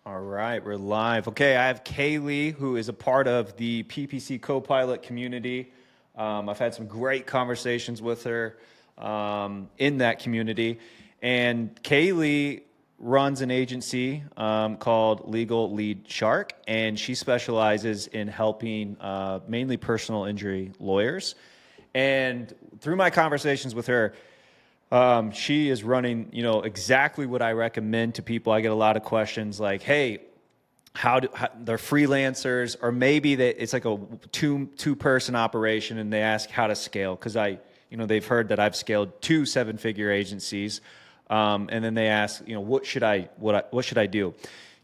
All right, we're live. Okay, I have KLee, who is a part of the PPC Copilot community. I've had some great conversations with her in that community. And KLee runs an agency called Legal Lead Shark, and she specializes in helping mainly personal injury lawyers. And through my conversations with her, she is running, exactly what I recommend to people. I get a lot of questions like, "Hey, how they're freelancers, or maybe it's like a two person operation, and they ask how to scale because they've heard that I've scaled 2 7-figure agencies, and then they ask, what should I do?"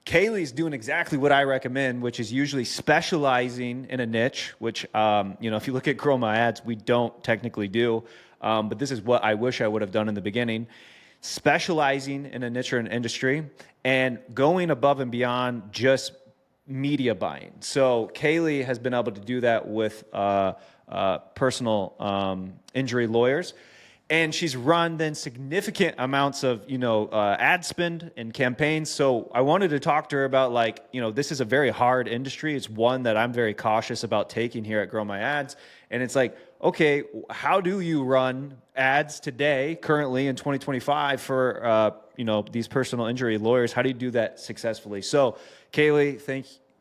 Kaylee's doing exactly what I recommend, which is usually specializing in a niche, which, if you look at Grow My Ads, we don't technically do. But this is what I wish I would have done in the beginning. Specializing in a niche or an industry and going above and beyond just media buying. So KLee has been able to do that with personal injury lawyers. And she's run then significant amounts of, ad spend and campaigns. So I wanted to talk to her about this is a very hard industry. It's one that I'm very cautious about taking here at Grow My Ads. And it's like, okay, how do you run ads today, currently in 2025 for, these personal injury lawyers? How do you do that successfully? So KLee,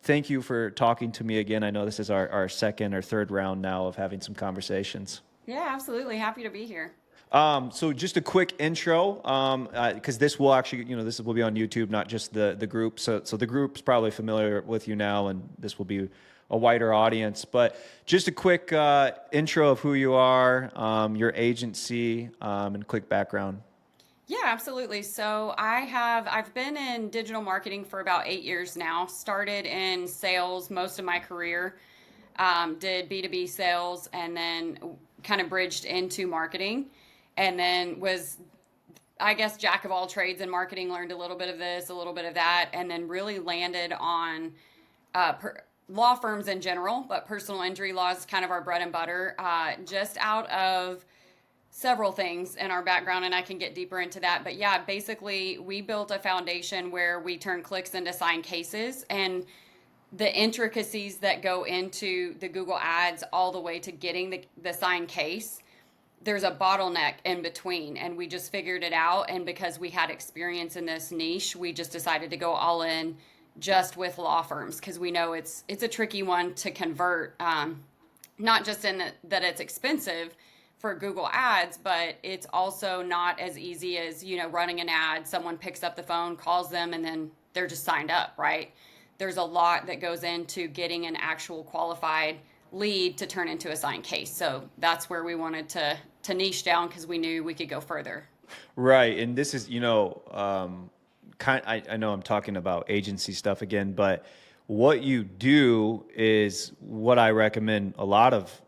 thank you for talking to me again. I know this is our second or third round now of having some conversations. Yeah, absolutely. Happy to be here. So just a quick intro, because this will actually, this will be on YouTube, not just the group. So the group's probably familiar with you now, and this will be a wider audience. But just a quick intro of who you are, your agency, and quick background. Yeah, absolutely. So I've been in digital marketing for about 8 years now. Started in sales most of my career, did B2B sales, and then kind of bridged into marketing, and then was, I guess, jack of all trades in marketing. Learned a little bit of this, a little bit of that, and then really landed on law firms in general, but personal injury law is kind of our bread and butter. Just out of several things in our background, and I can get deeper into that. But yeah, basically, we built a foundation where we turn clicks into signed cases, and the intricacies that go into the Google ads all the way to getting the signed case. There's a bottleneck in between, and we just figured it out. And because we had experience in this niche, we just decided to go all in just with law firms, because we know it's a tricky one to convert, not just in that it's expensive for Google ads, but it's also not as easy as, running an ad. Someone picks up the phone, calls them, and then they're just signed up, right? There's a lot that goes into getting an actual qualified lead to turn into a signed case. So that's where we wanted to niche down, because we knew we could go further. Right, and this is, I know I'm talking about agency stuff again, but what you do is what I recommend a lot of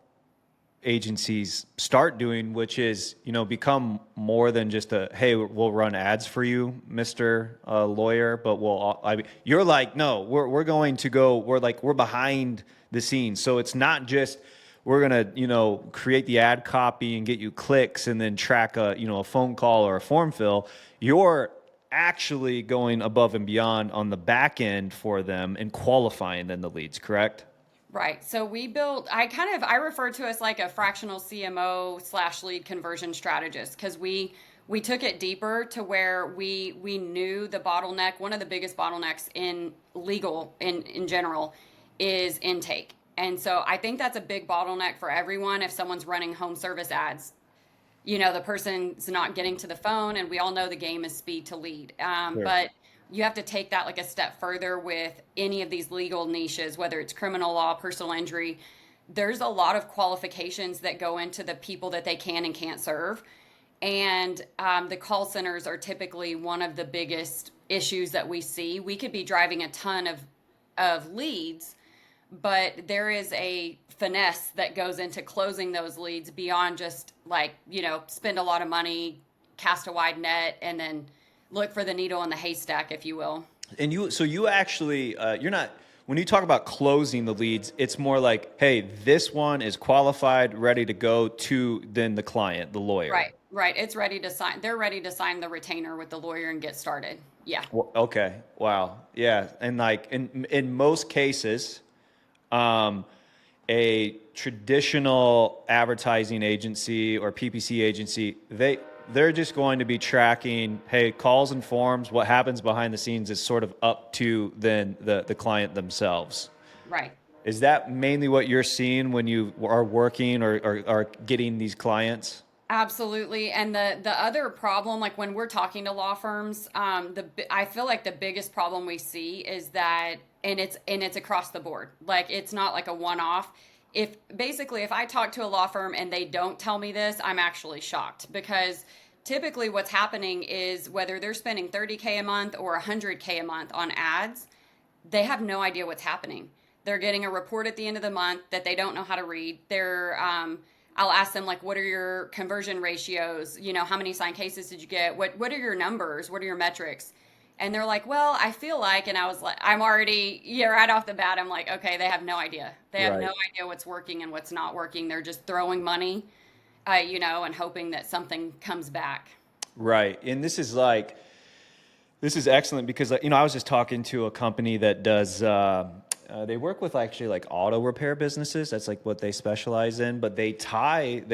agencies start doing, which is, become more than just hey, we'll run ads for you, Mr. Lawyer, but you're like, no, we're going to go, we're behind the scenes. So it's not just, we're going to, create the ad copy and get you clicks and then track a phone call or a form fill. You're actually going above and beyond on the back end for them and qualifying then the leads, correct? Right. So we built, I refer to us like a fractional CMO slash lead conversion strategist, because we took it deeper to where we knew the bottleneck. One of the biggest bottlenecks in legal in general is intake. And so I think that's a big bottleneck for everyone. If someone's running home service ads, the person's not getting to the phone, and we all know the game is speed to lead. Sure. But you have to take that like a step further with any of these legal niches, whether it's criminal law, personal injury. There's a lot of qualifications that go into the people that they can and can't serve. And the call centers are typically one of the biggest issues that we see. We could be driving a ton of leads, but there is a finesse that goes into closing those leads beyond just spend a lot of money, cast a wide net, and then look for the needle in the haystack, if you will. And you actually, you're not, when you talk about closing the leads, it's more like, hey, this one is qualified, ready to go to then the client, the lawyer. Right. Right. It's ready to sign. They're ready to sign the retainer with the lawyer and get started. Yeah. Okay. Wow. Yeah. And like in most cases, um, a traditional advertising agency or PPC agency, they're just going to be tracking, hey, calls and forms. What happens behind the scenes is sort of up to then the client themselves. Right. Is that mainly what you're seeing when you are working or are getting these clients? Absolutely. And the other problem, like when we're talking to law firms, I feel like the biggest problem we see is that, and it's across the board. Like it's not like a one off. If I talk to a law firm and they don't tell me this, I'm actually shocked because typically what's happening is whether they're spending 30K a month or 100K a month on ads, they have no idea what's happening. They're getting a report at the end of the month that they don't know how to read. I'll ask them like, what are your conversion ratios? You know, how many signed cases did you get? What are your numbers? What are your metrics? And they're like, well, I feel like, and I was like, I'm already, yeah, right off the bat, I'm like, okay, they have no idea. They have no Right. idea what's working and what's not working. They're just throwing money, and hoping that something comes back. Right. And this is excellent because I was just talking to a company that does they work with actually like auto repair businesses. That's like what they specialize in, but they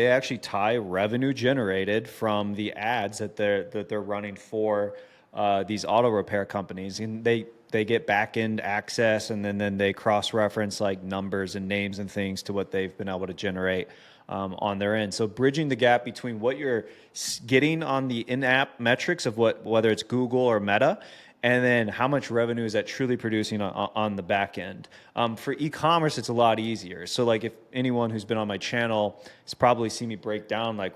actually tie revenue generated from the ads that they're running for these auto repair companies, and they get back end access, and then they cross reference like numbers and names and things to what they've been able to generate on their end. So bridging the gap between what you're getting on the in-app metrics of whether it's Google or Meta, and then how much revenue is that truly producing on the back end. For e-commerce, it's a lot easier. So like if anyone who's been on my channel has probably seen me break down like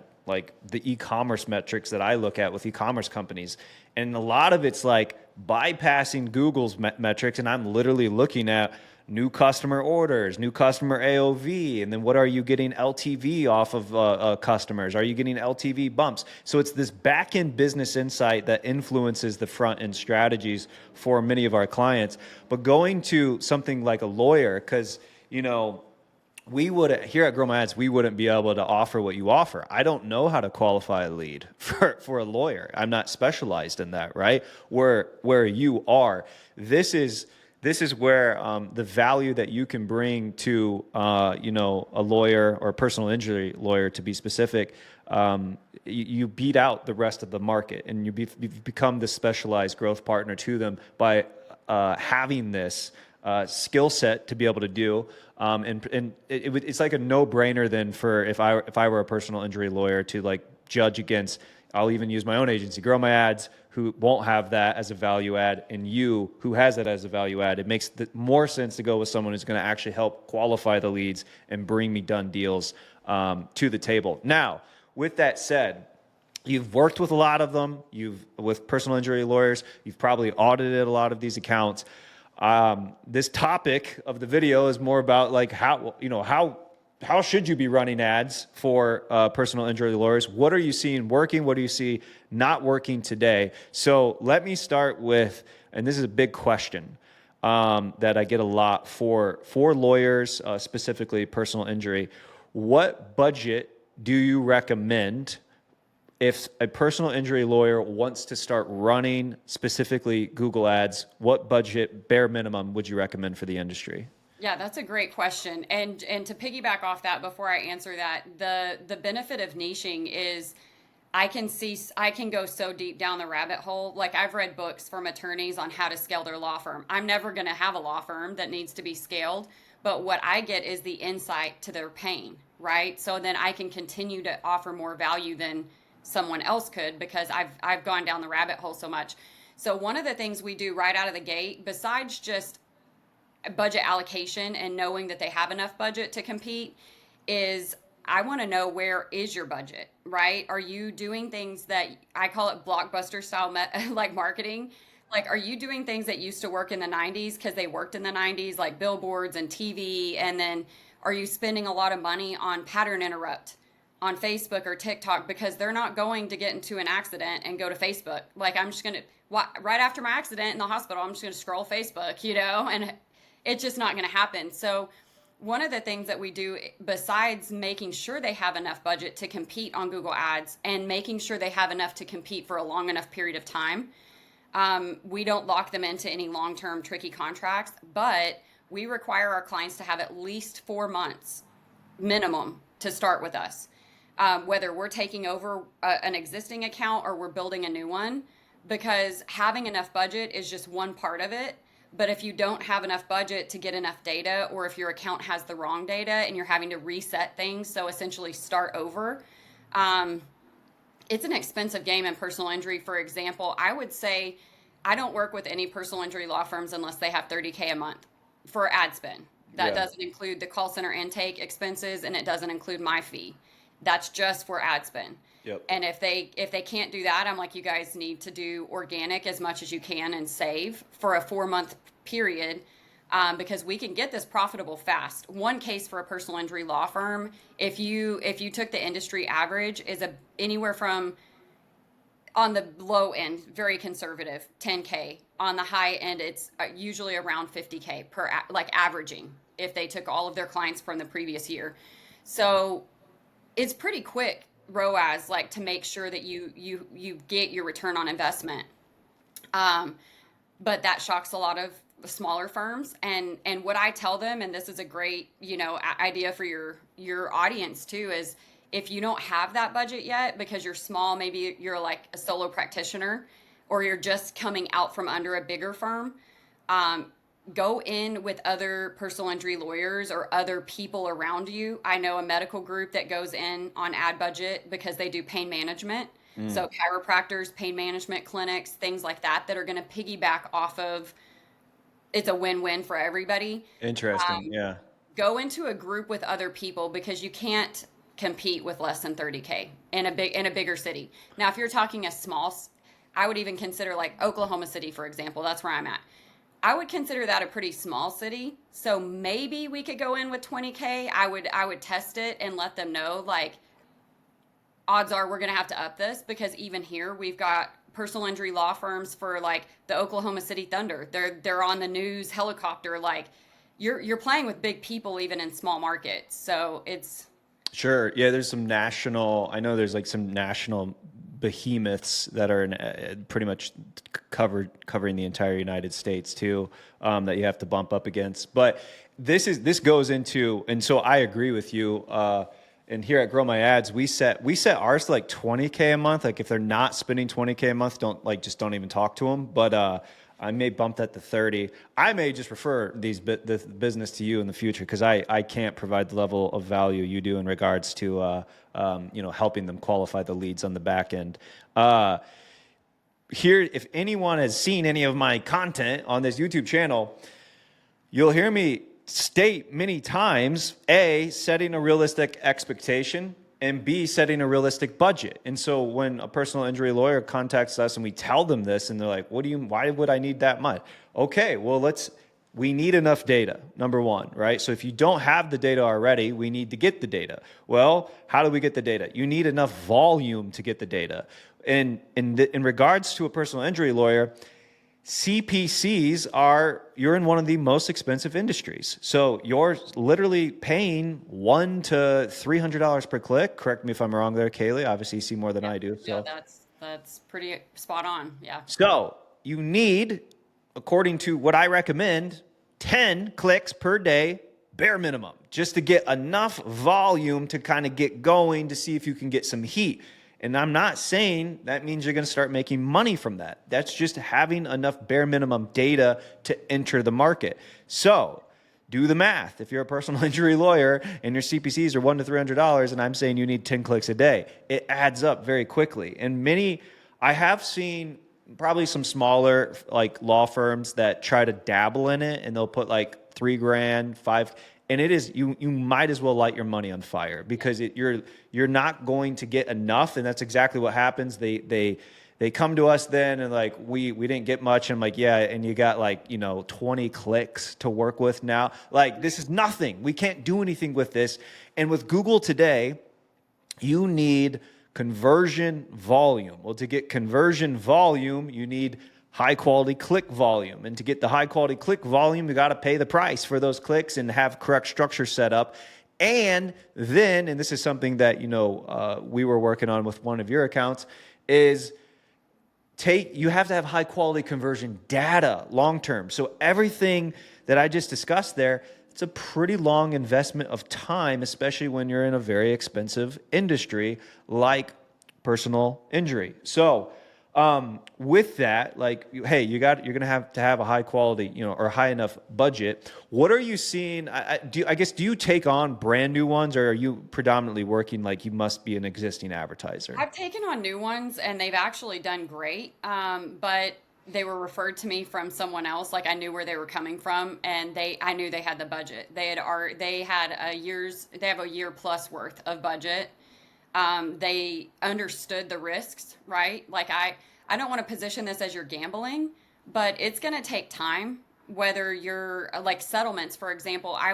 the e-commerce metrics that I look at with e-commerce companies. And a lot of it's like bypassing Google's metrics, and I'm literally looking at new customer orders, new customer AOV, and then what are you getting LTV off of customers? Are you getting LTV bumps? So it's this back end business insight that influences the front end strategies for many of our clients. But going to something like a lawyer, because we would here at Grow My Ads, we wouldn't be able to offer what you offer. I don't know how to qualify a lead for a lawyer. I'm not specialized in that, right? Where you are, this is where the value that you can bring to a lawyer or a personal injury lawyer, to be specific, you beat out the rest of the market, and you've become the specialized growth partner to them by having this skill set to be able to do. It's like a no-brainer then for if I were a personal injury lawyer to like judge against. I'll even use my own agency, Grow My Ads, who won't have that as a value add, and you, who has that as a value add. It makes more sense to go with someone who's going to actually help qualify the leads and bring me done deals to the table. Now, with that said, you've worked with a lot of them. With personal injury lawyers, you've probably audited a lot of these accounts. This topic of the video is more about like how should you be running ads for personal injury lawyers? What are you seeing working? What do you see not working today? So let me start with, and this is a big question that I get a lot for lawyers, specifically personal injury. What budget do you recommend if a personal injury lawyer wants to start running specifically Google ads? What budget, bare minimum, would you recommend for the industry? Yeah, that's a great question. And to piggyback off that before I answer that, the benefit of niching is I can go so deep down the rabbit hole. Like I've read books from attorneys on how to scale their law firm. I'm never going to have a law firm that needs to be scaled, but what I get is the insight to their pain, right? So then I can continue to offer more value than someone else could because I've gone down the rabbit hole so much. So one of the things we do right out of the gate, besides just budget allocation and knowing that they have enough budget to compete, is I want to know, where is your budget, right? Are you doing things that I call it blockbuster style like marketing? Like, are you doing things that used to work in the 90s because they worked in the 90s, like billboards and TV? And then are you spending a lot of money on pattern interrupt on Facebook or TikTok because they're not going to get into an accident and go to Facebook? Like, I'm just going to, right after my accident in the hospital, I'm just going to scroll Facebook, and it's just not going to happen. So one of the things that we do, besides making sure they have enough budget to compete on Google Ads and making sure they have enough to compete for a long enough period of time, we don't lock them into any long-term tricky contracts, but we require our clients to have at least 4 months minimum to start with us, whether we're taking over an existing account or we're building a new one, because having enough budget is just one part of it. But if you don't have enough budget to get enough data, or if your account has the wrong data and you're having to reset things, so essentially start over, it's an expensive game in personal injury. For example, I would say I don't work with any personal injury law firms unless they have $30K a month for ad spend. That doesn't include the call center intake expenses, and it doesn't include my fee. That's just for ad spend. Yep. And if they can't do that, I'm like, you guys need to do organic as much as you can and save for a 4 month period, because we can get this profitable fast. One case for a personal injury law firm, if you took the industry average, is anywhere from, on the low end, very conservative, 10K. On the high end, it's usually around 50K per, like averaging, if they took all of their clients from the previous year. So it's pretty quick ROAS, like, to make sure that you get your return on investment. But that shocks a lot of smaller firms. And what I tell them, and this is a great, idea for your audience too, is if you don't have that budget yet because you're small, maybe you're like a solo practitioner, or you're just coming out from under a bigger firm, go in with other personal injury lawyers or other people around you. I know a medical group that goes in on ad budget because they do pain management. So chiropractors, pain management clinics, things like that are going to piggyback off of. It's a win-win for everybody. Interesting. Yeah. Go into a group with other people, because you can't compete with less than 30K in a bigger city. Now, if you're talking I would even consider like Oklahoma City, for example. That's where I'm at. I would consider that a pretty small city. So maybe we could go in with 20K. I would test it and let them know, like, odds are we're going to have to up this, because even here we've got personal injury law firms for like the Oklahoma City Thunder. They're on the news helicopter. Like, you're playing with big people even in small markets. So it's Sure. Yeah, there's some national, I know there's like some national behemoths that are pretty much covering the entire United States too, that you have to bump up against. But this goes into, and so I agree with you. And here at Grow My Ads, we set ours to like 20K a month. Like, if they're not spending 20K a month, don't even talk to them. But I may bump that to 30. I may just refer this business to you in the future, because I can't provide the level of value you do in regards to helping them qualify the leads on the back end. Here, if anyone has seen any of my content on this YouTube channel, you'll hear me state many times, A, setting a realistic expectation, and B, setting a realistic budget. And so when a personal injury lawyer contacts us and we tell them this, and they're like, why would I need that much? Okay, well, we need enough data, number one, right? So if you don't have the data already, we need to get the data. Well, how do we get the data? You need enough volume to get the data. And in regards to a personal injury lawyer, CPCs you're in one of the most expensive industries. So you're literally paying $100 to $300 per click. Correct me if I'm wrong there, KLee. Obviously you see more than I do. So. Yeah, that's pretty spot on. Yeah. So you need, according to what I recommend, 10 clicks per day, bare minimum, just to get enough volume to kind of get going, to see if you can get some heat. And I'm not saying that means you're going to start making money from that. That's just having enough bare minimum data to enter the market. So do the math. If you're a personal injury lawyer and your CPCs are $100 to $300, and I'm saying you need 10 clicks a day, it adds up very quickly. And I have seen probably some smaller like law firms that try to dabble in it, and they'll put like $3,000, $5,000. And it is, you might as well light your money on fire, because you're not going to get enough. And that's exactly what happens. They come to us then and like, we didn't get much. I'm like, yeah. And you got like, 20 clicks to work with now. Like, this is nothing. We can't do anything with this. And with Google today, you need conversion volume. Well, to get conversion volume, you need high quality click volume. And to get the high quality click volume, you got to pay the price for those clicks and have correct structure set up. And then, and this is something that, we were working on with one of your accounts, is you have to have high quality conversion data long term. So everything that I just discussed there, it's a pretty long investment of time, especially when you're in a very expensive industry like personal injury. So with that, like, hey, you're going to have a high quality, or high enough budget. What are you seeing? I guess, do you take on brand new ones, or are you predominantly working like you must be an existing advertiser? I've taken on new ones and they've actually done great. But they were referred to me from someone else. Like I knew where they were coming from, and I knew they had the budget. They have a year plus worth of budget. They understood the risks, right? Like I don't want to position this as you're gambling, but it's going to take time. Whether you're like settlements, for example, I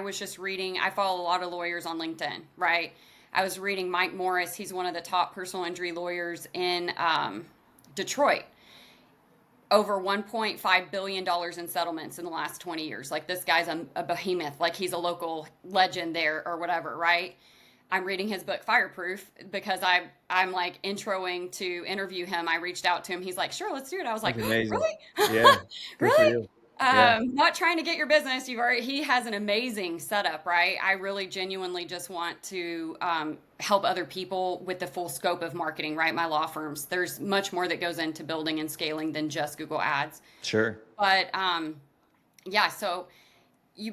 follow a lot of lawyers on LinkedIn, right? I was reading Mike Morris. He's one of the top personal injury lawyers in Detroit. Over $1.5 billion in settlements in the last 20 years. Like this guy's a behemoth, like he's a local legend there or whatever, right? I'm reading his book Fireproof because I'm like introing to interview him. I reached out to him. He's like, sure, let's do it. I was like, That's amazing. really? Yeah. Good for Really? you. Yeah. Not trying to get your business. He has an amazing setup, right? I really genuinely just want to help other people with the full scope of marketing, right? My law firms, there's much more that goes into building and scaling than just Google Ads. Sure. But yeah, so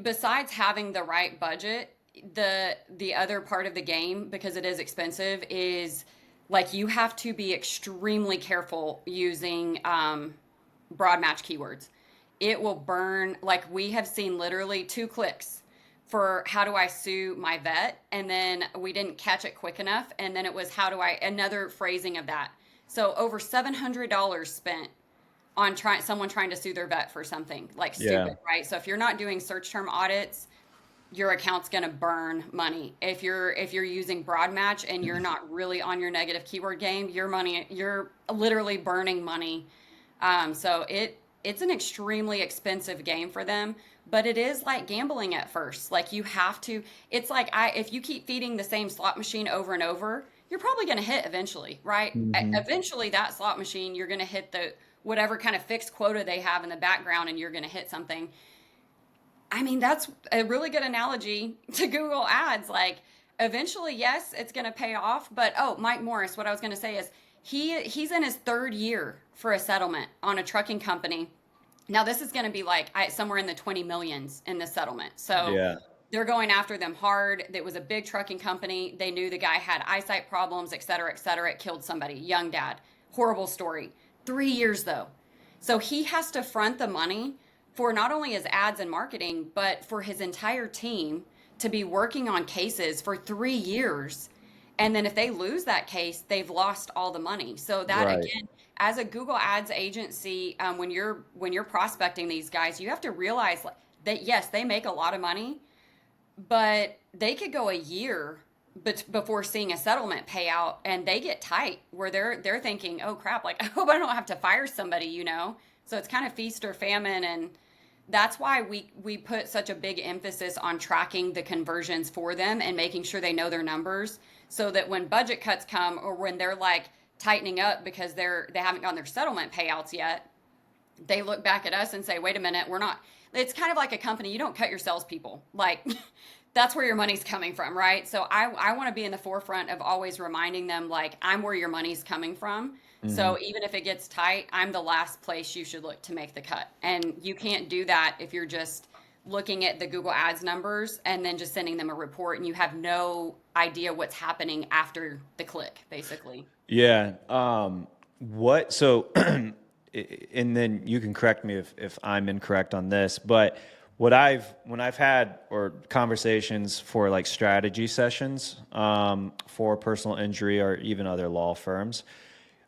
besides having the right budget, the other part of the game, because it is expensive, is like you have to be extremely careful using broad match keywords. It will burn. Like we have seen literally 2 clicks for how do I sue my vet, and then we didn't catch it quick enough, and then it was another phrasing of that. So over $700 spent on someone trying to sue their vet for something like stupid, right? So if you're not doing search term audits, your account's going to burn money. If you're using broad match and you're not really on your negative keyword game, you're literally burning money. So it's an extremely expensive game for them, but it is like gambling at first. Like you have to, it's like if you keep feeding the same slot machine over and over, you're probably going to hit eventually, right? Mm-hmm. Eventually that slot machine, you're going to hit whatever kind of fixed quota they have in the background, and you're going to hit something. I mean, that's a really good analogy to Google Ads. Like, eventually, yes, it's going to pay off. But, Mike Morris, what I was going to say is he's in his 3rd year for a settlement on a trucking company. Now, this is going to be like somewhere in the 20 millions in this settlement. So they're going after them hard. It was a big trucking company. They knew the guy had eyesight problems, et cetera, et cetera. It killed somebody, young dad. Horrible story. 3 years, though. So he has to front the money for not only his ads and marketing, but for his entire team to be working on cases for 3 years. And then if they lose that case, they've lost all the money. So that again, as a Google Ads agency, when you're prospecting these guys, you have to realize that yes, they make a lot of money, but they could go a year before seeing a settlement payout, and they get tight where they're thinking, oh crap, like I hope I don't have to fire somebody, So it's kind of feast or famine, and that's why we put such a big emphasis on tracking the conversions for them and making sure they know their numbers, so that when budget cuts come or when they're like tightening up because they haven't gotten their settlement payouts yet, they look back at us and say, wait a minute, we're not. It's kind of like a company. You don't cut your salespeople. Like that's where your money's coming from, right? So I want to be in the forefront of always reminding them, like, I'm where your money's coming from. Mm-hmm. So even if it gets tight, I'm the last place you should look to make the cut. And you can't do that if you're just looking at the Google Ads numbers and then just sending them a report and you have no idea what's happening after the click, basically. Yeah. So, and then you can correct me if I'm incorrect on this, but when I've had conversations for like strategy sessions for personal injury or even other law firms,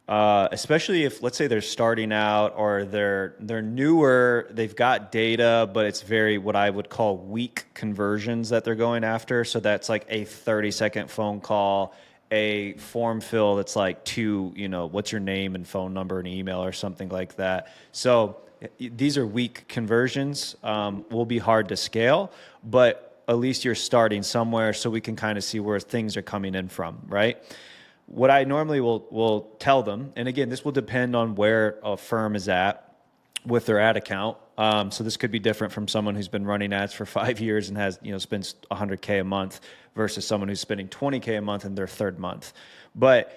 especially if, let's say, they're starting out or they're newer, they've got data, but it's very what I would call weak conversions that they're going after. So that's like a 30-second phone call a form fill that's like what's your name and phone number and email or something like that. So these are weak conversions, will be hard to scale, but at least you're starting somewhere so we can kind of see where things are coming in from, right? What I normally will tell them, and again, this will depend on where a firm is at with their ad account. So this could be different from someone who's been running ads for 5 years and has, spends 100K a month versus someone who's spending 20K a month in their third month. But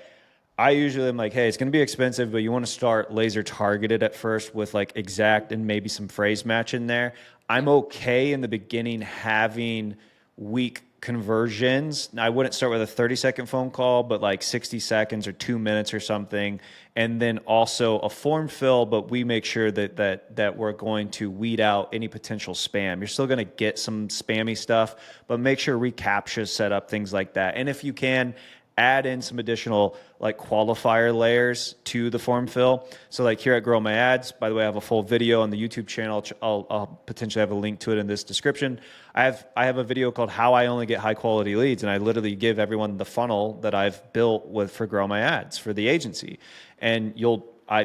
I usually am like, hey, it's going to be expensive, but you want to start laser targeted at first with like exact and maybe some phrase match in there. I'm okay in the beginning having weak conversions. I wouldn't start with a 30-second phone call, but like 60 seconds or 2 minutes or something. And then also a form fill, but we make sure that we're going to weed out any potential spam. You're still going to get some spammy stuff, but make sure reCAPTCHA set up, things like that. And if you can, add in some additional like qualifier layers to the form fill. So like here at Grow My Ads, by the way, I have a full video on the YouTube channel. I'll potentially have a link to it in this description. I have a video called How I Only Get High Quality Leads, and I literally give everyone the funnel that I've built for Grow My Ads for the agency. And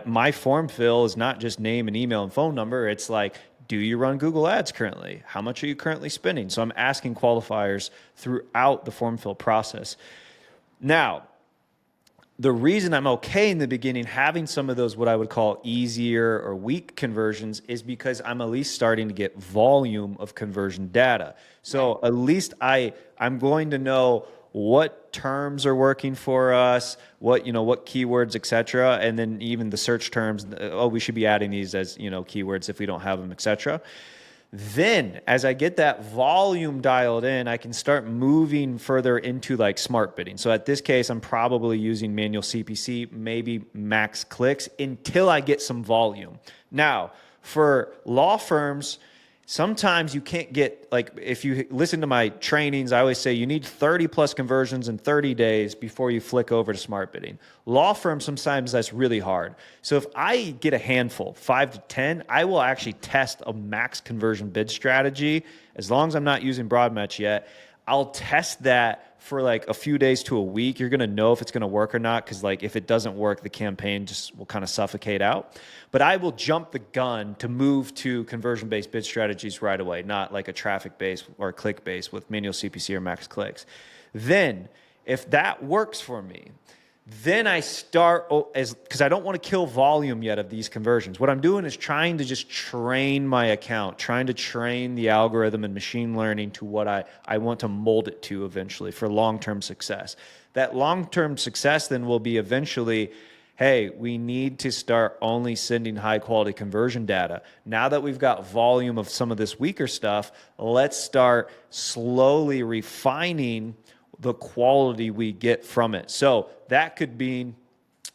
my form fill is not just name and email and phone number. It's like, do you run Google Ads currently? How much are you currently spending? So I'm asking qualifiers throughout the form fill process. Now, the reason I'm okay in the beginning having some of those what I would call easier or weak conversions is because I'm at least starting to get volume of conversion data. So at least I'm going to know what terms are working for us, what keywords, et cetera, and then even the search terms. Oh, we should be adding these as keywords if we don't have them, et cetera. Then as I get that volume dialed in, I can start moving further into like smart bidding. So at this case, I'm probably using manual CPC, maybe max clicks until I get some volume. Now, for law firms, sometimes you can't get, like, if you listen to my trainings, I always say you need 30 plus conversions in 30 days before you flick over to smart bidding. Law firms, sometimes that's really hard. So if I get a handful, 5 to 10, I will actually test a max conversion bid strategy. As long as I'm not using broad match yet, I'll test that for like a few days to a week. You're going to know if it's going to work or not, because like if it doesn't work, the campaign just will kind of suffocate out. But I will jump the gun to move to conversion-based bid strategies right away, not like a traffic-based or click-based with manual CPC or max clicks. Then if that works for me, then I start, because I don't want to kill volume yet of these conversions. What I'm doing is trying to just train my account, trying to train the algorithm and machine learning to what I want to mold it to eventually for long-term success. That long-term success then will be eventually, hey, we need to start only sending high-quality conversion data. Now that we've got volume of some of this weaker stuff, let's start slowly refining the quality we get from it. So that could be,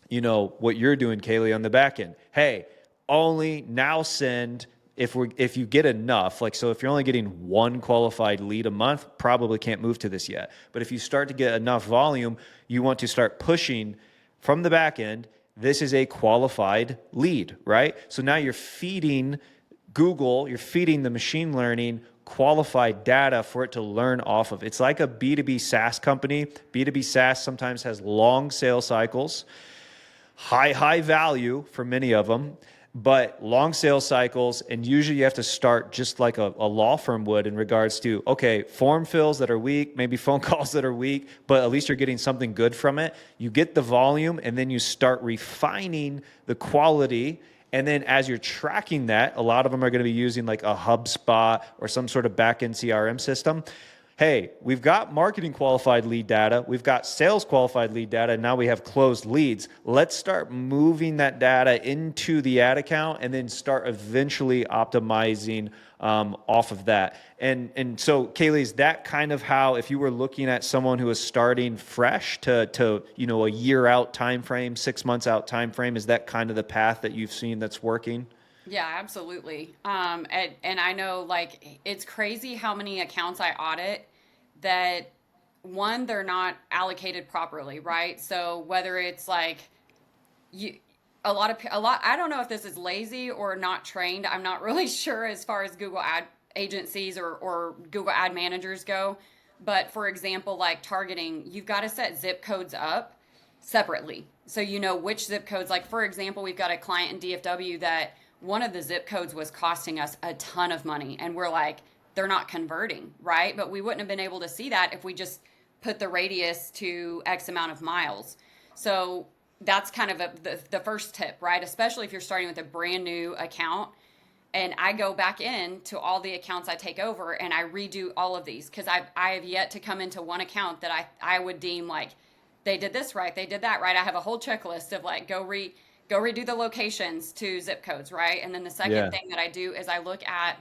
what you're doing, KLee, on the back end. Hey, only now send if you get enough. Like, so if you're only getting one qualified lead a month, probably can't move to this yet. But if you start to get enough volume, you want to start pushing from the back end. This is a qualified lead, right? So now you're feeding Google, you're feeding the machine learning qualified data for it to learn off of. It's like a B2B SaaS company. B2B SaaS sometimes has long sales cycles, high value for many of them, but long sales cycles. And usually you have to start just like a law firm would in regards to, okay, form fills that are weak, maybe phone calls that are weak, but at least you're getting something good from it. You get the volume and then you start refining the quality. And then as you're tracking that, a lot of them are going to be using like a HubSpot or some sort of backend CRM system. Hey, we've got marketing qualified lead data. We've got sales qualified lead data. And now we have closed leads. Let's start moving that data into the ad account and then start eventually optimizing off of that. And so, KLee, is that kind of how, if you were looking at someone who is starting fresh to a year out time frame, 6 months out time frame, is that kind of the path that you've seen that's working? Yeah, absolutely. And I know, like, it's crazy how many accounts I audit that, one, they're not allocated properly, right? So whether it's like you, a lot, I don't know if this is lazy or not trained. I'm not really sure as far as Google ad agencies or Google ad managers go. But for example, like targeting, you've got to set zip codes up separately. So you know which zip codes, like for example, we've got a client in DFW that one of the zip codes was costing us a ton of money. And we're like, they're not converting, right? But we wouldn't have been able to see that if we just put the radius to X amount of miles. So that's kind of the first tip, right? Especially if you're starting with a brand new account. And I go back in to all the accounts I take over and I redo all of these because I have yet to come into one account that I would deem like they did this right, they did that right. I have a whole checklist of like go redo the locations to zip codes, right? And then the second Yeah. thing that I do is I look at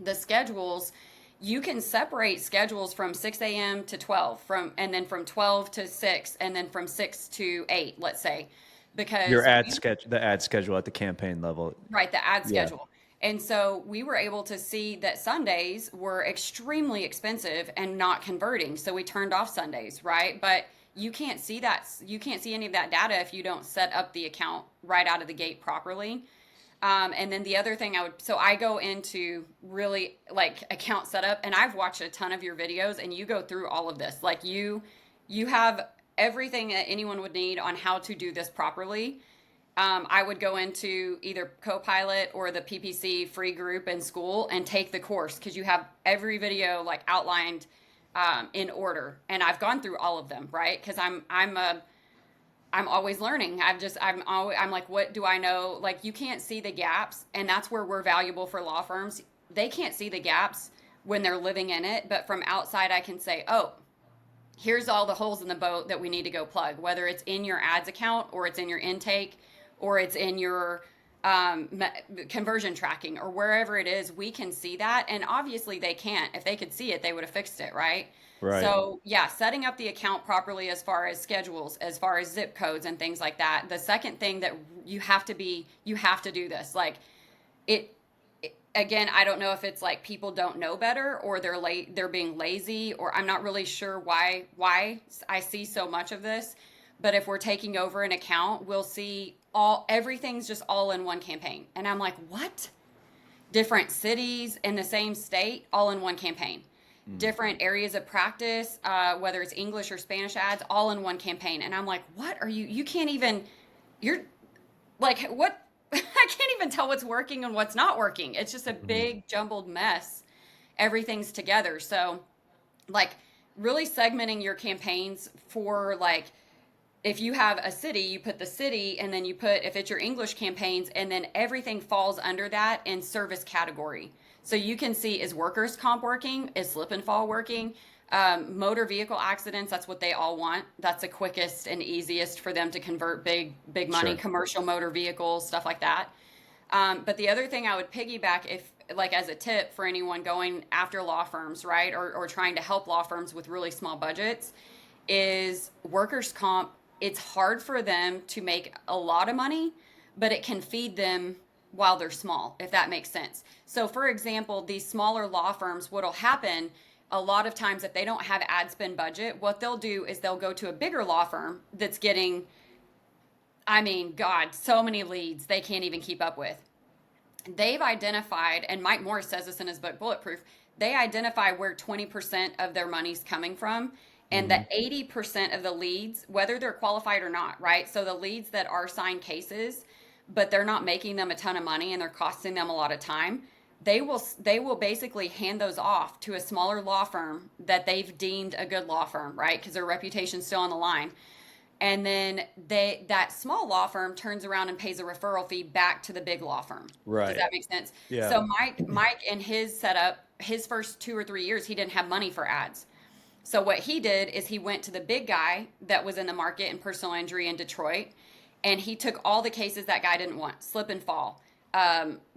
the schedules. You can separate schedules from 6 a.m. to 12 and then from 12 to 6 and then from 6 to 8, let's say, Your because ad sketch, the ad schedule at the campaign level. right, the ad Yeah. schedule. And so we were able to see that Sundays were extremely expensive and not converting. So we turned off Sundays, right? But you can't see that. You can't see any of that data if you don't set up the account right out of the gate properly. And then the other thing so I go into really like account setup, and I've watched a ton of your videos, and you go through all of this. Like you have everything that anyone would need on how to do this properly. I would go into either Copilot or the PPC free group in school and take the course because you have every video like outlined in order, and I've gone through all of them, right? Because I'm always learning. I'm like, what do I know? Like, you can't see the gaps, and that's where we're valuable for law firms. They can't see the gaps when they're living in it, but from outside, I can say, oh, here's all the holes in the boat that we need to go plug, whether it's in your ads account or it's in your intake or it's in your conversion tracking or wherever it is. We can see that, and obviously they can't. If they could see it, they would have fixed it, right? Right. So yeah, setting up the account properly as far as schedules, as far as zip codes and things like that. The second thing that you have to do this. Like again, I don't know if it's like people don't know better or they're being lazy, or I'm not really sure why I see so much of this. But if we're taking over an account, we'll see everything's just all in one campaign. And I'm like, what? Different cities in the same state, all in one campaign. Different areas of practice, whether it's English or Spanish ads, all in one campaign. And I'm like, what are you can't even, you're like, what? I can't even tell what's working and what's not working. It's just a big jumbled mess. Everything's together. So like really segmenting your campaigns for like, if you have a city, you put the city, and then you put, if it's your English campaigns, and then everything falls under that in service category. So you can see, is workers' comp working? Is slip and fall working? Motor vehicle accidents, that's what they all want. That's the quickest and easiest for them to convert big money, Sure. commercial motor vehicles, stuff like that. But the other thing I would piggyback, if like as a tip for anyone going after law firms, right, or trying to help law firms with really small budgets, is workers' comp. It's hard for them to make a lot of money, but it can feed them while they're small, if that makes sense. So for example, these smaller law firms, what'll happen a lot of times if they don't have ad spend budget, what they'll do is they'll go to a bigger law firm that's getting, I mean, God, so many leads they can't even keep up with. They've identified, and Mike Morris says this in his book, Bulletproof, they identify where 20% of their money's coming from, and that 80% of the leads, whether they're qualified or not, right? So the leads that are signed cases, but they're not making them a ton of money and they're costing them a lot of time, they will basically hand those off to a smaller law firm that they've deemed a good law firm, right? Because their reputation's still on the line. And then that small law firm turns around and pays a referral fee back to the big law firm. Right. Does that make sense? Yeah. So Mike in his setup, his first 2 or 3 years, he didn't have money for ads. So what he did is he went to the big guy that was in the market in personal injury in Detroit, and he took all the cases that guy didn't want, slip and fall,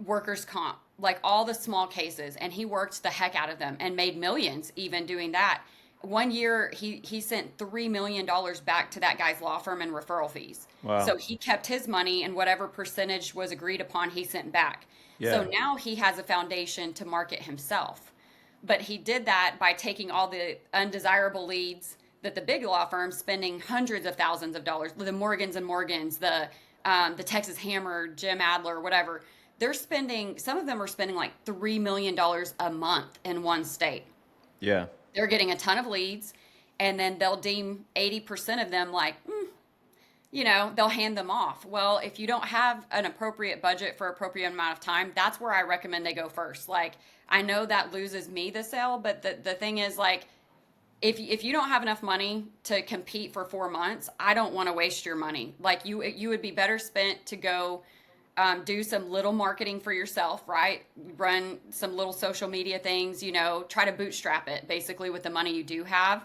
workers' comp, like all the small cases, and he worked the heck out of them and made millions even doing that. One year, he sent $3 million back to that guy's law firm in referral fees. Wow. So he kept his money, and whatever percentage was agreed upon, he sent back. Yeah. So now he has a foundation to market himself. But he did that by taking all the undesirable leads that the big law firms spending hundreds of thousands of dollars, the Morgans and Morgans, the Texas Hammer, Jim Adler, whatever. They're spending, some of them are spending like $3 million a month in one state. Yeah. they're getting a ton of leads, and then they'll deem 80% of them like, they'll hand them off. Well, if you don't have an appropriate budget for appropriate amount of time, that's where I recommend they go first. Like, I know that loses me the sale, but the thing is, like, if you don't have enough money to compete for 4 months, I don't want to waste your money. Like, you would be better spent to go do some little marketing for yourself, right? Run some little social media things, try to bootstrap it basically with the money you do have.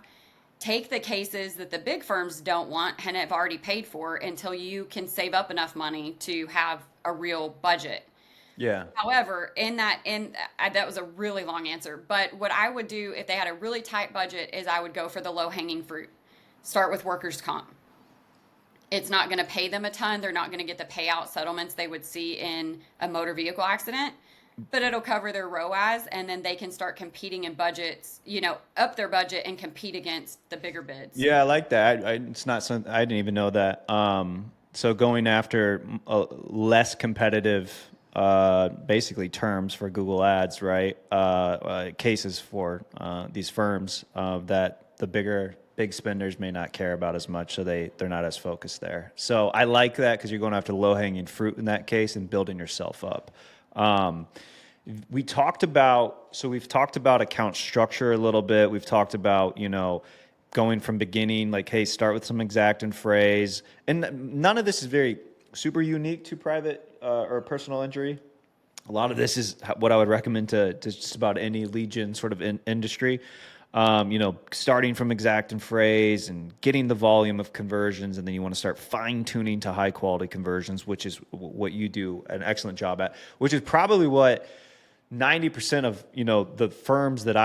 Take the cases that the big firms don't want and have already paid for until you can save up enough money to have a real budget. Yeah. However, that was a really long answer, but what I would do if they had a really tight budget is I would go for the low hanging fruit. Start with workers' comp. It's not going to pay them a ton. They're not going to get the payout settlements they would see in a motor vehicle accident, but it'll cover their ROAS, and then they can start competing in budgets, up their budget and compete against the bigger bids. Yeah, I like that. It's not something I didn't even know that. So going after less competitive, basically terms for Google Ads, right? Cases for these firms that the big spenders may not care about as much, so they're not as focused there. So I like that because you're going after low hanging fruit in that case and building yourself up. We've talked about account structure a little bit. We've talked about, going from beginning, like, hey, start with some exact and phrase. And none of this is very super unique to private or personal injury. A lot of this is what I would recommend to just about any lead gen sort of industry. Starting from exact and phrase and getting the volume of conversions, and then you want to start fine tuning to high quality conversions, which is what you do an excellent job at, which is probably what 90% of, the firms that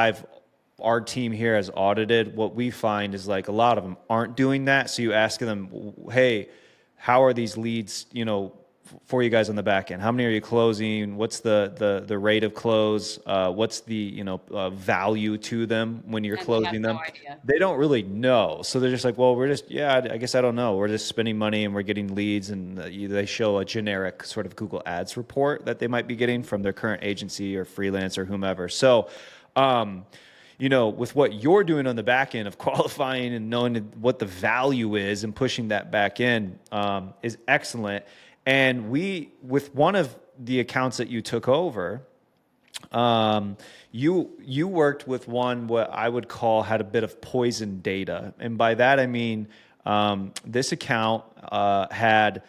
our team here has audited, what we find is like a lot of them aren't doing that. So you ask them, hey, how are these leads, for you guys on the back end? How many are you closing? What's the rate of close? What's the value to them when you're closing them? No idea. They don't really know, so they're just like, well, I guess I don't know. We're just spending money and we're getting leads, and they show a generic sort of Google Ads report that they might be getting from their current agency or freelance or whomever. So, with what you're doing on the back end of qualifying and knowing what the value is and pushing that back in is excellent. And with one of the accounts that you took over, you worked with one what I would call had a bit of poison data, and by that I mean this account had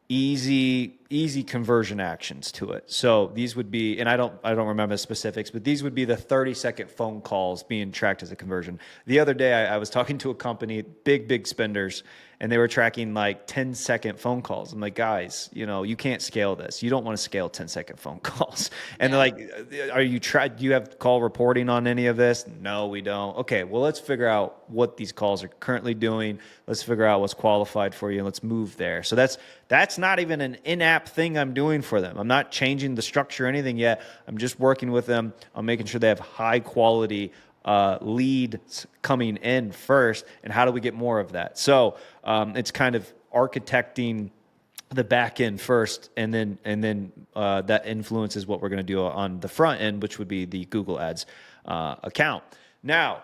easy conversion actions to it. So these would be, and I don't remember the specifics, but these would be the 30-second phone calls being tracked as a conversion. The other day I was talking to a company, big spenders, and they were tracking like 10-second phone calls. I'm like, guys, you can't scale this. You don't want to scale 10-second phone calls. And they're like, do you have call reporting on any of this? No, we don't. Okay, well, let's figure out what these calls are currently doing. Let's figure out what's qualified for you, and let's move there. So that's not even an in-app thing I'm doing for them. I'm not changing the structure or anything yet. I'm just working with them on making sure they have high quality leads coming in first, and how do we get more of that? So it's kind of architecting the back end first, and then that influences what we're going to do on the front end, which would be the Google Ads account. Now,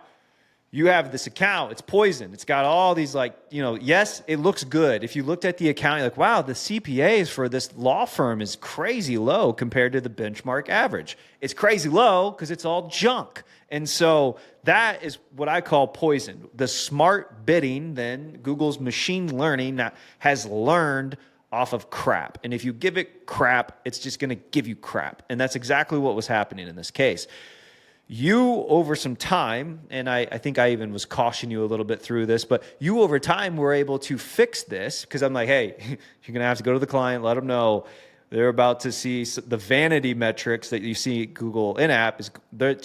you have this account, it's poison. It's got all these yes, it looks good. If you looked at the account, you're like, wow, the CPAs for this law firm is crazy low compared to the benchmark average. It's crazy low because it's all junk. And so that is what I call poison. The smart bidding, then Google's machine learning has learned off of crap. And if you give it crap, it's just going to give you crap. And that's exactly what was happening in this case. You, over some time, and I think I even was cautioning you a little bit through this, but you over time were able to fix this, because I'm like, hey, you're going to have to go to the client, let them know they're about to see the vanity metrics that you see Google in-app, it's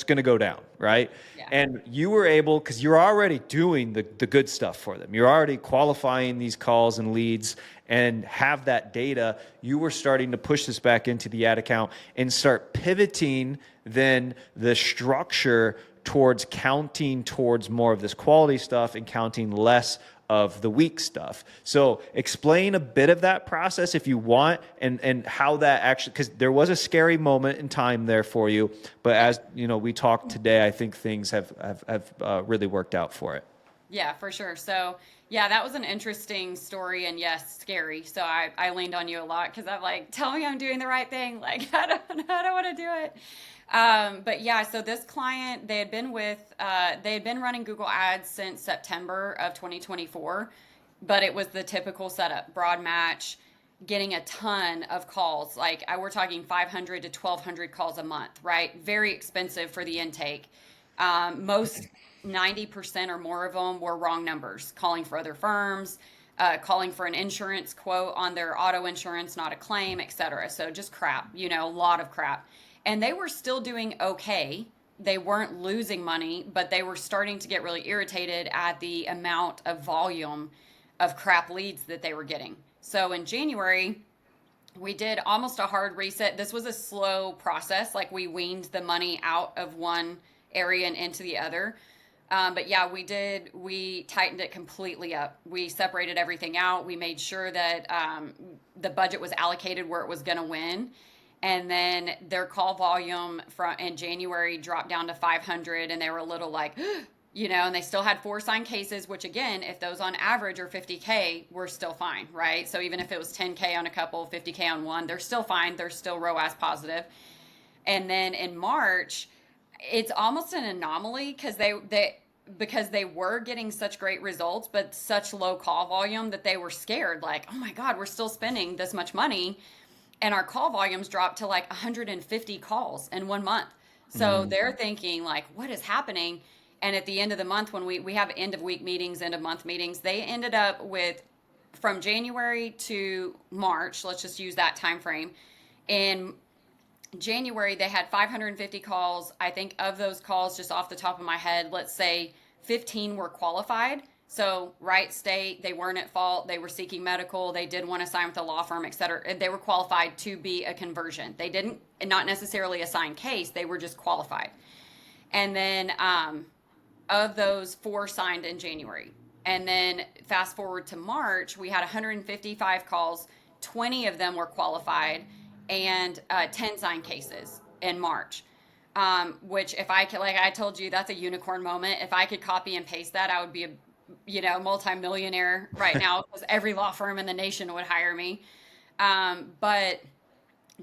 going to go down, right? Yeah. And you were able, because you're already doing the good stuff for them. You're already qualifying these calls and leads and have that data. You were starting to push this back into the ad account and start pivoting then the structure towards counting towards more of this quality stuff and counting less of the week stuff. So explain a bit of that process if you want, and how that actually, because there was a scary moment in time there for you, but as you know, we talked today, I think things have really worked out for it. Yeah, for sure. So, yeah, that was an interesting story and yes, scary. So I leaned on you a lot because I'm like, tell me I'm doing the right thing. Like, I don't want to do it. But yeah, so this client, they had been running Google Ads since September of 2024, but it was the typical setup, broad match, getting a ton of calls. Like, we're talking 500 to 1,200 calls a month, right? Very expensive for the intake. Most 90% or more of them were wrong numbers, calling for other firms, calling for an insurance quote on their auto insurance, not a claim, etc. So just crap, a lot of crap. And they were still doing okay. They weren't losing money, but they were starting to get really irritated at the amount of volume of crap leads that they were getting. So in January, we did almost a hard reset. This was a slow process. Like, we weaned the money out of one area and into the other. But yeah, we tightened it completely up. We separated everything out. We made sure that the budget was allocated where it was going to win. And then their call volume in January dropped down to 500, and they were a little like, and they still had 4 signed cases, which again, if those on average are 50K, we're still fine, right? So even if it was 10K on a couple, 50K on one, they're still fine. They're still ROAS positive. And then in March, it's almost an anomaly because they were getting such great results, but such low call volume that they were scared. Like, oh my God, we're still spending this much money. And our call volumes dropped to like 150 calls in 1 month. So they're thinking like, what is happening? And at the end of the month, when we have end of week meetings, end of month meetings, they ended up with, from January to March, let's just use that time frame. In January, they had 550 calls. I think of those calls, just off the top of my head, let's say 15 were qualified. So right state, they weren't at fault. They were seeking medical. They did want to sign with a law firm, et cetera. They were qualified to be a conversion. They didn't, not necessarily a signed case. They were just qualified. And then of those, 4 signed in January. And then fast forward to March, we had 155 calls. 20 of them were qualified, and 10 signed cases in March. Which, if I could, like I told you, that's a unicorn moment. If I could copy and paste that, I would be a multimillionaire right now, because every law firm in the nation would hire me. But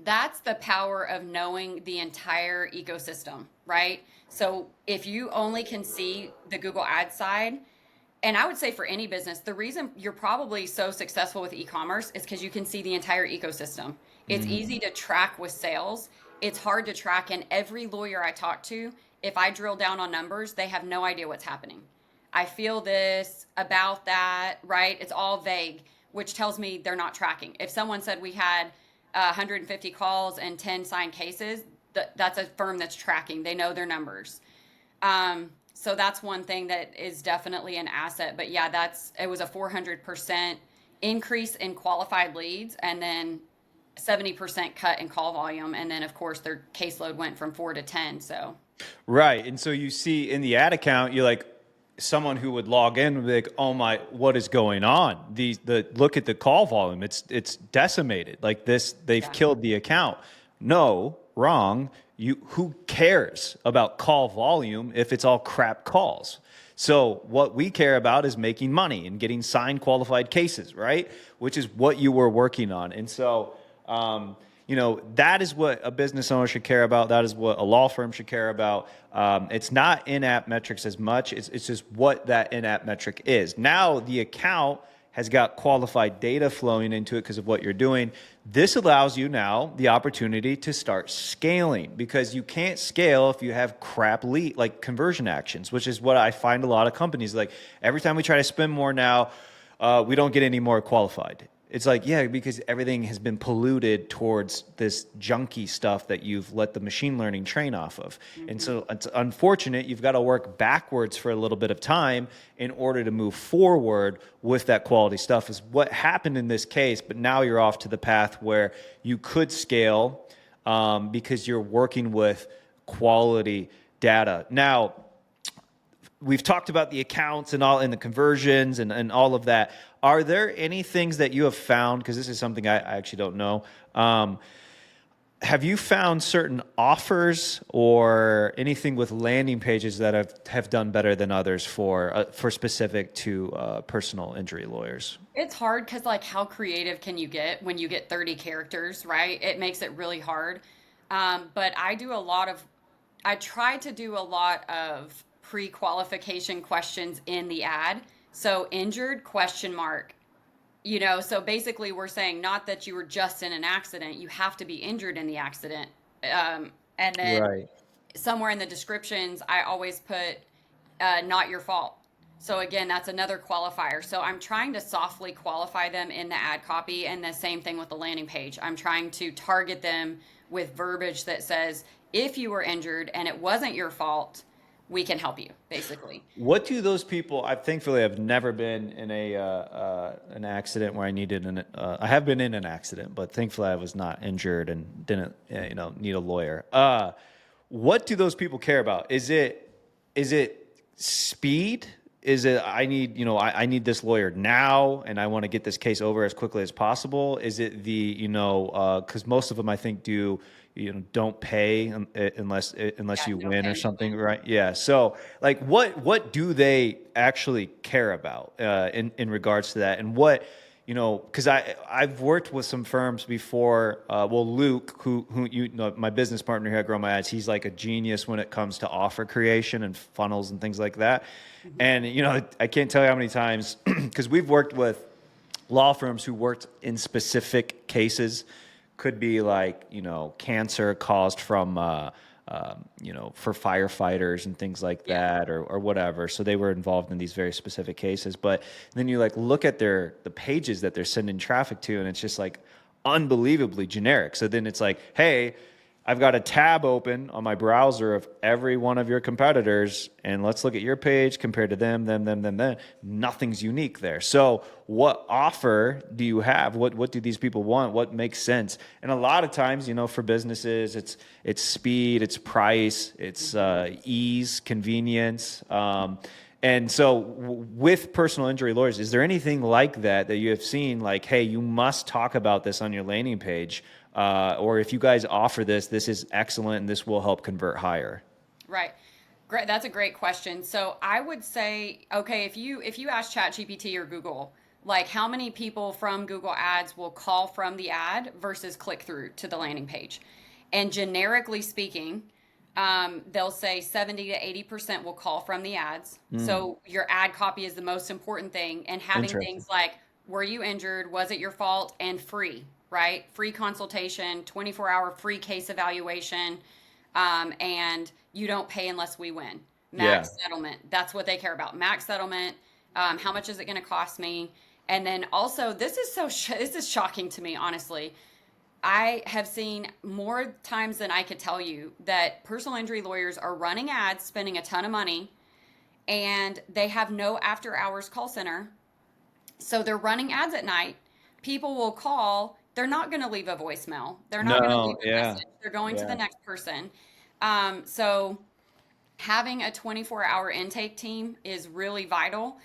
that's the power of knowing the entire ecosystem, right? So if you only can see the Google Ads side, and I would say for any business, the reason you're probably so successful with e-commerce is because you can see the entire ecosystem. It's easy to track with sales. It's hard to track. And every lawyer I talk to, if I drill down on numbers, they have no idea what's happening. I feel this about that, right? It's all vague, which tells me they're not tracking. If someone said we had 150 calls and 10 signed cases, that's a firm that's tracking. They know their numbers. So that's one thing that is definitely an asset. But yeah, it was a 400% increase in qualified leads, and then 70% cut in call volume. And then of course their caseload went from 4 to 10. So. Right. And so you see in the ad account, you're like, someone who would log in would be like, oh my, what is going on? Look at the call volume. It's decimated. Like this, they've killed the account. No, wrong. Who cares about call volume if it's all crap calls? So what we care about is making money and getting signed qualified cases, right? Which is what you were working on. And so, that is what a business owner should care about. That is what a law firm should care about. It's not in-app metrics as much. It's just what that in-app metric is. Now the account has got qualified data flowing into it because of what you're doing. This allows you now the opportunity to start scaling, because you can't scale if you have crap lead, like conversion actions, which is what I find a lot of companies, like every time we try to spend more now, we don't get any more qualified. It's like, yeah, because everything has been polluted towards this junky stuff that you've let the machine learning train off of. And so it's unfortunate. You've got to work backwards for a little bit of time in order to move forward with that quality stuff, is what happened in this case. But now you're off to the path where you could scale because you're working with quality data. Now, we've talked about the accounts and all and the conversions and all of that. Are there any things that you have found? Because this is something I actually don't know. Have you found certain offers or anything with landing pages that have done better than others for specific to personal injury lawyers? It's hard because, like, how creative can you get when you get 30 characters, right? It makes it really hard. But I try to do a lot of pre-qualification questions in the ad. So injured question mark. So basically we're saying not that you were just in an accident, you have to be injured in the accident. And then Right. somewhere in the descriptions, I always put not your fault. So again, that's another qualifier. So I'm trying to softly qualify them in the ad copy, and the same thing with the landing page. I'm trying to target them with verbiage that says, if you were injured and it wasn't your fault, we can help you, basically. What do those people? I thankfully have never been in an accident where I needed an. I have been in an accident, but thankfully I was not injured and didn't need a lawyer. What do those people care about? Is it speed? Is it I need I need this lawyer now and I want to get this case over as quickly as possible? Is it the because most of them I think do don't pay unless Yeah, you no win or pay, no something, win. right? Yeah. So like what do they actually care about in regards to that, and what because I've worked with some firms before. Luke, who my business partner here at Grow My Ads, he's like a genius when it comes to offer creation and funnels and things like that. Mhm. And I can't tell you how many times because we've worked with law firms who worked in specific cases. Could be like cancer caused from for firefighters and things like Yeah. that, or whatever. So they were involved in these very specific cases. But then you like look at the pages that they're sending traffic to, and it's just like unbelievably generic. So then it's like, hey, I've got a tab open on my browser of every one of your competitors, and let's look at your page compared to them. Nothing's unique there. So, what offer do you have? What do these people want? What makes sense? And a lot of times, for businesses, it's speed, it's price, it's ease, convenience. And so, with personal injury lawyers, is there anything like that you have seen? Like, hey, you must talk about this on your landing page. Or if you guys offer this is excellent and this will help convert higher. Right. Great. That's a great question. So I would say, okay, if you ask ChatGPT or Google, like how many people from Google Ads will call from the ad versus click through to the landing page, and generically speaking, they'll say 70 to 80% will call from the ads. So your ad copy is the most important thing, and having Interesting. things like, were you injured? Was it your fault? And free, right? Free consultation, 24-hour free case evaluation, and you don't pay unless we win. Yeah. Max settlement. That's what they care about. Max settlement. How much is it going to cost me? And then also, this is shocking to me, honestly. I have seen more times than I could tell you that personal injury lawyers are running ads, spending a ton of money, and they have no after hours call center. So they're running ads at night. People will call. They're not going to leave a voicemail. They're not going to leave No, a yeah. message. They're going to the Yeah. next person. So having a 24-hour intake team is really vital.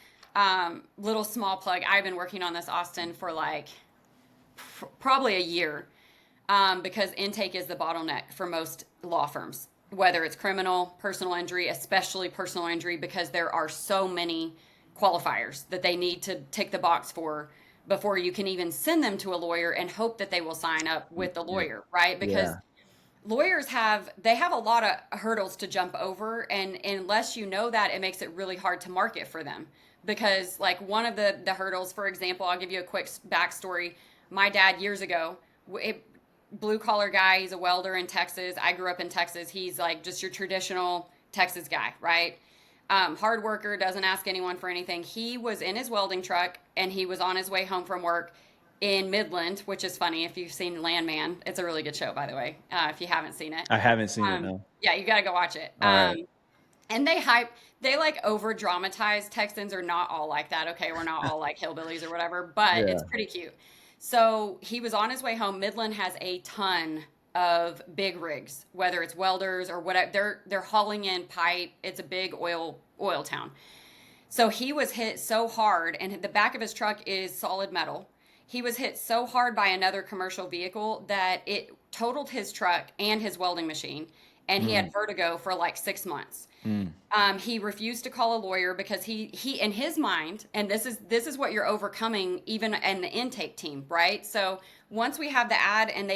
Little small plug. I've been working on this, Austin, for like probably a year, because intake is the bottleneck for most law firms, whether it's criminal, personal injury, especially personal injury, because there are so many qualifiers that they need to tick the box for before you can even send them to a lawyer and hope that they will sign up with the Yeah. lawyer, right? Because Yeah. lawyers have a lot of hurdles to jump over, and unless you know that, it makes it really hard to market for them. Because like one of the hurdles, for example, I'll give you a quick backstory. My dad years ago, blue collar guy, he's a welder in Texas. I grew up in Texas. He's like just your traditional Texas guy, right? Hard worker, doesn't ask anyone for anything. He was in his welding truck and he was on his way home from work in Midland, which is funny if you've seen Landman. It's a really good show, by the way, if you haven't seen it. I haven't seen it, no. Yeah, you got to go watch it. All right. And they like over dramatize. Texans are not all like that. Okay, we're not all like hillbillies or whatever, but it's Yeah. pretty cute. So he was on his way home. Midland has a ton of big rigs, whether it's welders or whatever. They're hauling in pipe. It's a big oil town. So he was hit so hard, and the back of his truck is solid metal. He was hit so hard by another commercial vehicle that it totaled his truck and his welding machine, and he had vertigo for like 6 months. He refused to call a lawyer because he in his mind, and this is what you're overcoming even in the intake team, right? So once we have the ad and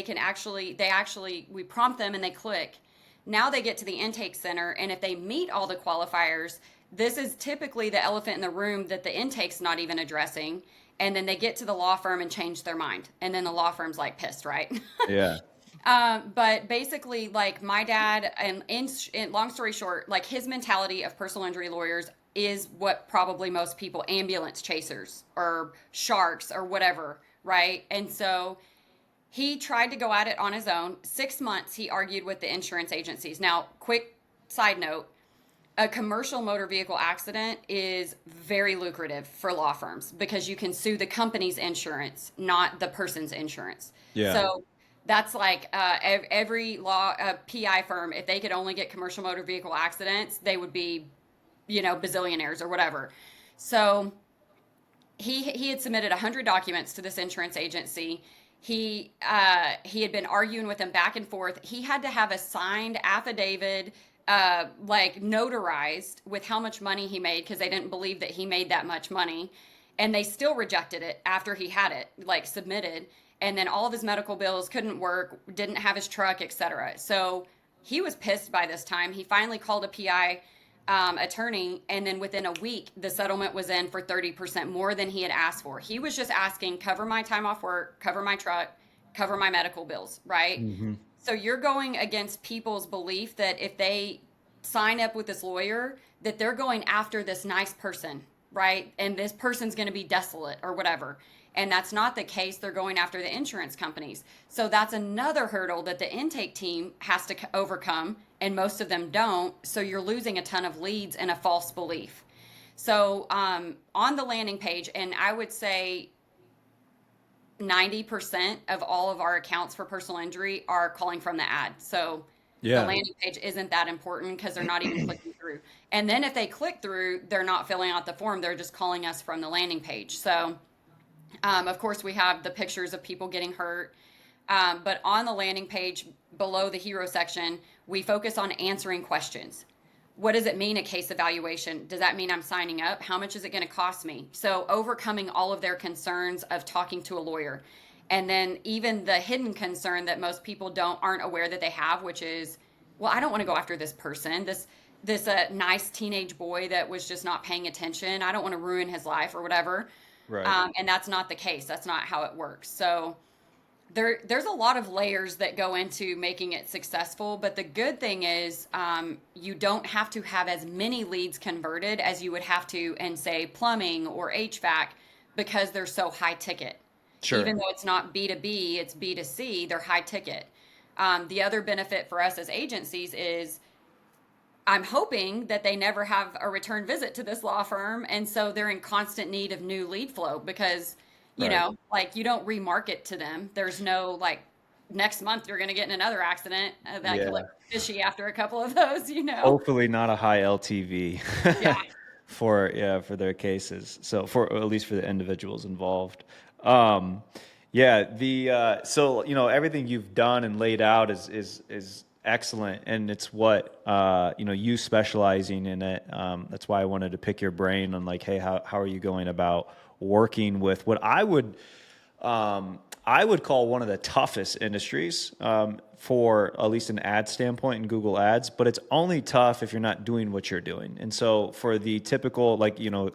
we prompt them and they click, now they get to the intake center, and if they meet all the qualifiers, this is typically the elephant in the room that the intake's not even addressing. And then they get to the law firm and change their mind. And then the law firm's like pissed, right? Yeah. But basically, like my dad, and in long story short, like his mentality of personal injury lawyers is what probably most people, ambulance chasers or sharks or whatever, right? And so he tried to go at it on his own. 6 months he argued with the insurance agencies. Now, quick side note, a commercial motor vehicle accident is very lucrative for law firms because you can sue the company's insurance, not the person's insurance. Yeah. So that's like every PI firm, if they could only get commercial motor vehicle accidents, they would be, bazillionaires or whatever. So he had submitted 100 documents to this insurance agency. He had been arguing with them back and forth. He had to have a signed affidavit, like notarized with how much money he made because they didn't believe that he made that much money, and they still rejected it after he had it like submitted. And then all of his medical bills couldn't work, didn't have his truck, etc. So he was pissed by this time. He finally called a PI attorney, and then within a week the settlement was in for 30% more than he had asked for. He was just asking, cover my time off work, cover my truck, cover my medical bills, right? So you're going against people's belief that if they sign up with this lawyer, that they're going after this nice person, right? And this person's going to be desolate or whatever. And that's not the case. They're going after the insurance companies. So that's another hurdle that the intake team has to overcome, and most of them don't. So you're losing a ton of leads in a false belief. So on the landing page, and I would say 90% of all of our accounts for personal injury are calling from the ad. So the landing page isn't that important because they're not even clicking through. And then if they click through, they're not filling out the form. They're just calling us from the landing page. So, of course, we have the pictures of people getting hurt. But on the landing page below the hero section, we focus on answering questions. What does it mean, a case evaluation? Does that mean I'm signing up? How much is it going to cost me? So overcoming all of their concerns of talking to a lawyer. And then even the hidden concern that most people aren't aware that they have, which is, well, I don't want to go after this person, this nice teenage boy that was just not paying attention. I don't want to ruin his life or whatever. Right. And that's not the case. That's not how it works. So there's a lot of layers that go into making it successful, but the good thing is you don't have to have as many leads converted as you would have to in, say, plumbing or HVAC, because they're so high ticket. Sure. Even though it's not B2B, it's B2C, they're high ticket. The other benefit for us as agencies is I'm hoping that they never have a return visit to this law firm, and so they're in constant need of new lead flow because you know, like you don't remarket to them. There's no like next month you're going to get in another accident that could look fishy after a couple of those, Hopefully not a high LTV Yeah. for their cases. So for at least for the individuals involved. So everything you've done and laid out is excellent, and it's what you specializing in it. That's why I wanted to pick your brain on like, hey, how are you going about working with what I would call one of the toughest industries for at least an ad standpoint in Google Ads, but it's only tough if you're not doing what you're doing. And so for the typical,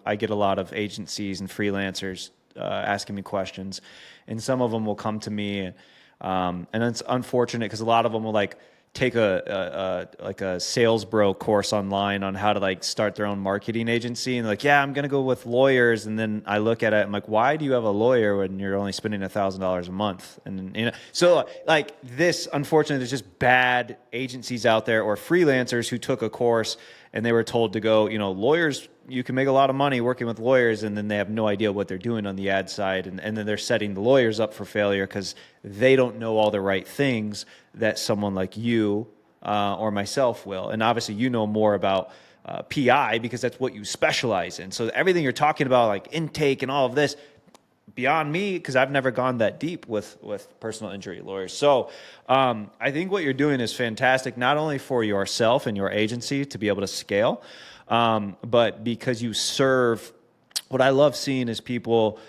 I get a lot of agencies and freelancers asking me questions, and some of them will come to me, and it's unfortunate because a lot of them will take a sales bro course online on how to start their own marketing agency, and I'm gonna go with lawyers, and then I look at it, I'm like, why do you have a lawyer when you're only spending $1,000 a month? And so this, unfortunately, there's just bad agencies out there or freelancers who took a course and they were told to go, lawyers you can make a lot of money working with lawyers, and then they have no idea what they're doing on the ad side, and then they're setting the lawyers up for failure because they don't know all the right things that someone like you or myself will. And obviously, you know more about PI because that's what you specialize in. So everything you're talking about, like intake and all of this, beyond me, because I've never gone that deep with personal injury lawyers. So I think what you're doing is fantastic, not only for yourself and your agency to be able to scale, but because you serve. What I love seeing is people,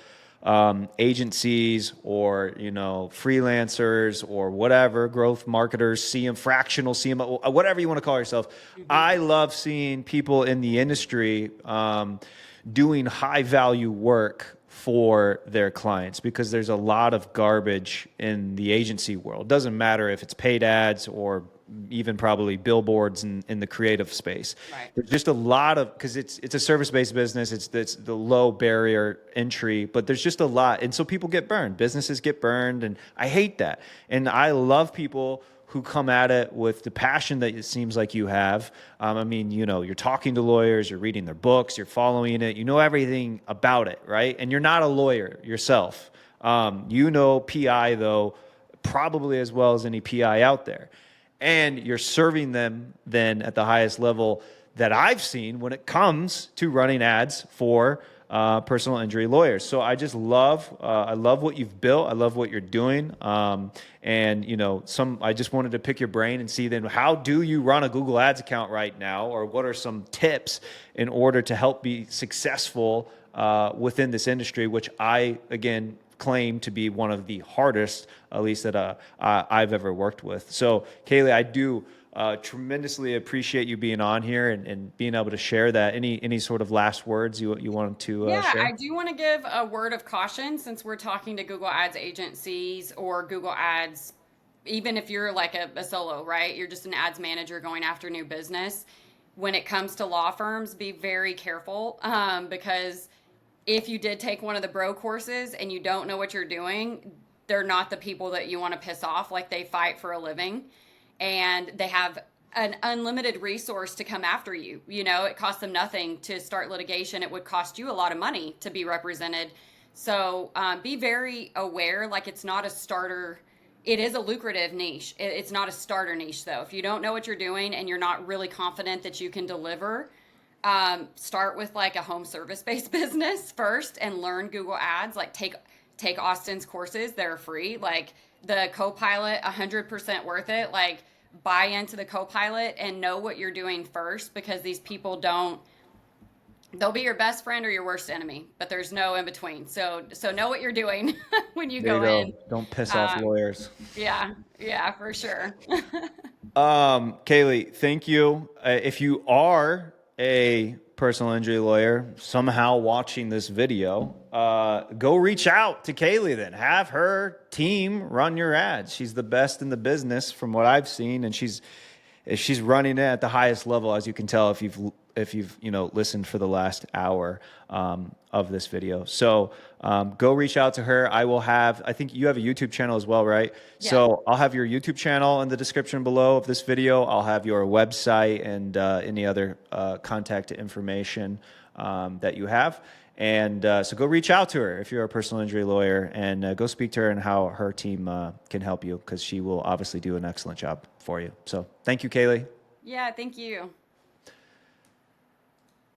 agencies or freelancers or whatever, growth marketers, CM fractional, CM, whatever you want to call yourself. I love seeing people in the industry doing high value work for their clients, because there's a lot of garbage in the agency world. Doesn't matter if it's paid ads or even probably billboards in the creative space. Right. There's just a lot of, because it's a service-based business, it's the low barrier entry, but there's just a lot. And so people get burned, businesses get burned, and I hate that. And I love people who come at it with the passion that it seems like you have. I mean, you're talking to lawyers, you're reading their books, you're following it, you know everything about it, right? And you're not a lawyer yourself. You know PI, though, probably as well as any PI out there. And you're serving them then at the highest level that I've seen when it comes to running ads for personal injury lawyers. So I just I love what you've built. I love what you're doing. And I just wanted to pick your brain and see then, how do you run a Google Ads account right now, or what are some tips in order to help be successful within this industry, which I, again, claim to be one of the hardest, at least that I've ever worked with. So KLee, I do tremendously appreciate you being on here and being able to share that. Any sort of last words you want to share? I do want to give a word of caution, since we're talking to Google Ads agencies or Google Ads, even if you're like a solo, right? You're just an ads manager going after new business. When it comes to law firms, be very careful, because if you did take one of the bro courses and you don't know what you're doing, they're not the people that you want to piss off. Like, they fight for a living and they have an unlimited resource to come after you. It costs them nothing to start litigation. It would cost you a lot of money to be represented. So be very aware. Like, it's not a starter. It is a lucrative niche. It's not a starter niche, though. If you don't know what you're doing and you're not really confident that you can deliver, start with like a home service-based business first and learn Google Ads. Like, take Austin's courses. They're free. Like, the Copilot, 100% worth it. Like, buy into the Copilot and know what you're doing first, because these people they'll be your best friend or your worst enemy, but there's no in between. So know what you're doing when you go in. Don't piss off lawyers. Yeah, for sure. KLee, thank you. If you are a personal injury lawyer somehow watching this video, go reach out to KLee then. Have her team run your ads. She's the best in the business from what I've seen, and she's running it at the highest level, as you can tell if you've listened for the last hour of this video. So go reach out to her. I think you have a YouTube channel as well, right? Yeah. So I'll have your YouTube channel in the description below of this video. I'll have your website and any other contact information that you have. And so go reach out to her if you're a personal injury lawyer, and go speak to her and how her team can help you, because she will obviously do an excellent job for you. So thank you, KLee. Yeah, thank you.